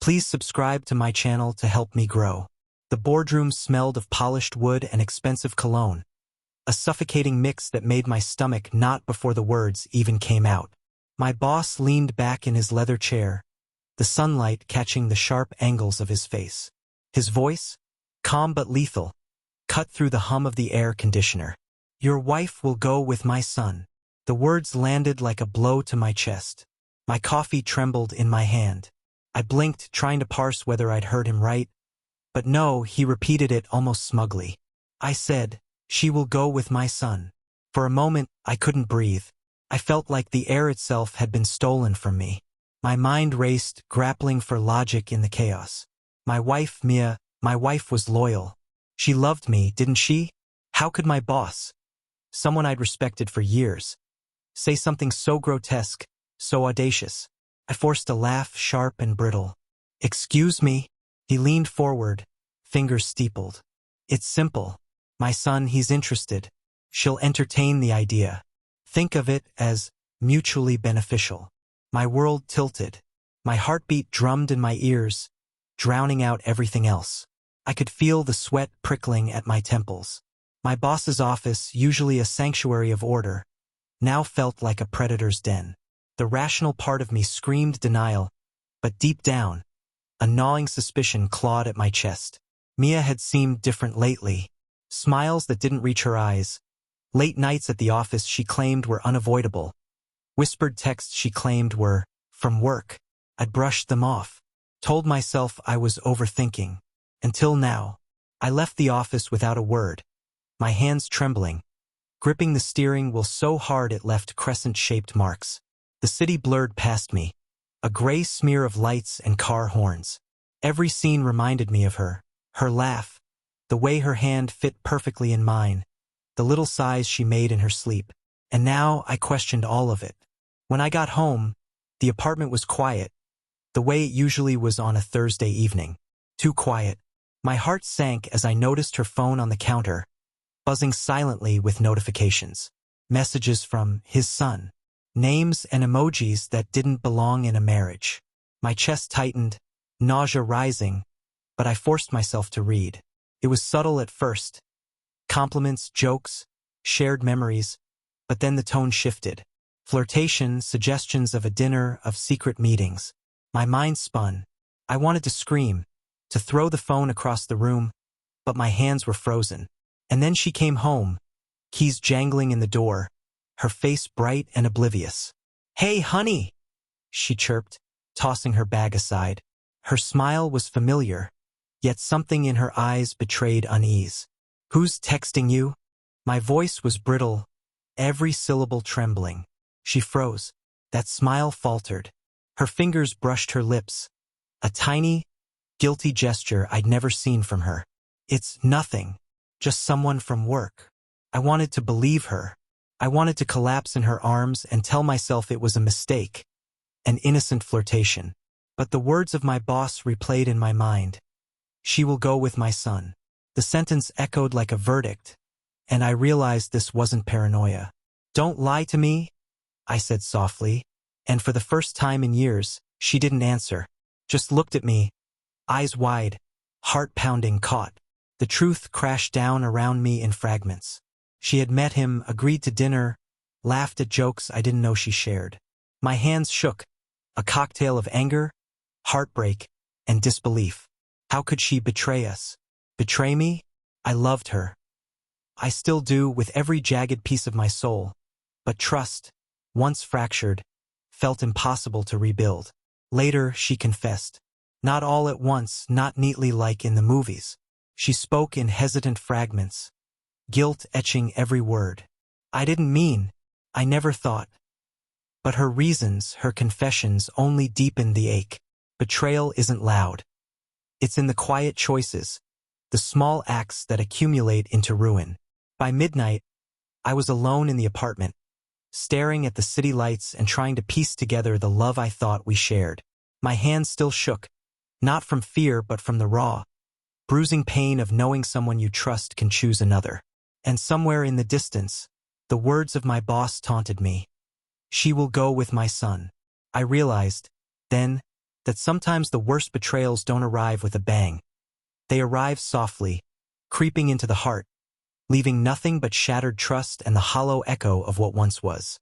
Please subscribe to my channel to help me grow. The boardroom smelled of polished wood and expensive cologne, a suffocating mix that made my stomach knot before the words even came out. My boss leaned back in his leather chair, the sunlight catching the sharp angles of his face. His voice, calm but lethal, cut through the hum of the air conditioner. "Your wife will go with my son." The words landed like a blow to my chest. My coffee trembled in my hand. I blinked, trying to parse whether I'd heard him right. But no, he repeated it almost smugly. I said, "She will go with my son." For a moment, I couldn't breathe. I felt like the air itself had been stolen from me. My mind raced, grappling for logic in the chaos. My wife, Mia, my wife was loyal. She loved me, didn't she? How could my boss, someone I'd respected for years, say something so grotesque, so audacious? I forced a laugh, sharp and brittle. "Excuse me?" He leaned forward, fingers steepled. "It's simple. My son, he's interested. She'll entertain the idea. Think of it as mutually beneficial." My world tilted. My heartbeat drummed in my ears, drowning out everything else. I could feel the sweat prickling at my temples. My boss's office, usually a sanctuary of order, now felt like a predator's den. The rational part of me screamed denial, but deep down, a gnawing suspicion clawed at my chest. Mia had seemed different lately. Smiles that didn't reach her eyes. Late nights at the office she claimed were unavoidable. Whispered texts she claimed were from work. I'd brushed them off, told myself I was overthinking. Until now, I left the office without a word, my hands trembling, gripping the steering wheel so hard it left crescent-shaped marks. The city blurred past me, a gray smear of lights and car horns. Every scene reminded me of her laugh, the way her hand fit perfectly in mine, the little sighs she made in her sleep. And now I questioned all of it. When I got home, the apartment was quiet, the way it usually was on a Thursday evening. Too quiet. My heart sank as I noticed her phone on the counter, buzzing silently with notifications. Messages from his son. Names and emojis that didn't belong in a marriage. My chest tightened, nausea rising, but I forced myself to read. It was subtle at first. Compliments, jokes, shared memories, but then the tone shifted. Flirtation, suggestions of a dinner, of secret meetings. My mind spun. I wanted to scream, to throw the phone across the room, but my hands were frozen. And then she came home, keys jangling in the door, her face bright and oblivious. "Hey, honey," she chirped, tossing her bag aside. Her smile was familiar, yet something in her eyes betrayed unease. "Who's texting you?" My voice was brittle, every syllable trembling. She froze. That smile faltered. Her fingers brushed her lips, a tiny, guilty gesture I'd never seen from her. "It's nothing, just someone from work." I wanted to believe her. I wanted to collapse in her arms and tell myself it was a mistake, an innocent flirtation. But the words of my boss replayed in my mind. "She will go with my son." The sentence echoed like a verdict, and I realized this wasn't paranoia. "Don't lie to me," I said softly, and for the first time in years, she didn't answer, just looked at me, eyes wide, heart pounding, caught. The truth crashed down around me in fragments. She had met him, agreed to dinner, laughed at jokes I didn't know she shared. My hands shook, a cocktail of anger, heartbreak, and disbelief. How could she betray us? Betray me? I loved her. I still do, with every jagged piece of my soul. But trust, once fractured, felt impossible to rebuild. Later, she confessed. Not all at once, not neatly like in the movies. She spoke in hesitant fragments, guilt etching every word. I didn't mean, I never thought. But her reasons, her confessions only deepened the ache. Betrayal isn't loud. It's in the quiet choices, the small acts that accumulate into ruin. By midnight, I was alone in the apartment, staring at the city lights and trying to piece together the love I thought we shared. My hands still shook, not from fear but from the raw, bruising pain of knowing someone you trust can choose another. And somewhere in the distance, the words of my boss taunted me. "She will go with my son." I realized, then, that sometimes the worst betrayals don't arrive with a bang. They arrive softly, creeping into the heart, leaving nothing but shattered trust and the hollow echo of what once was.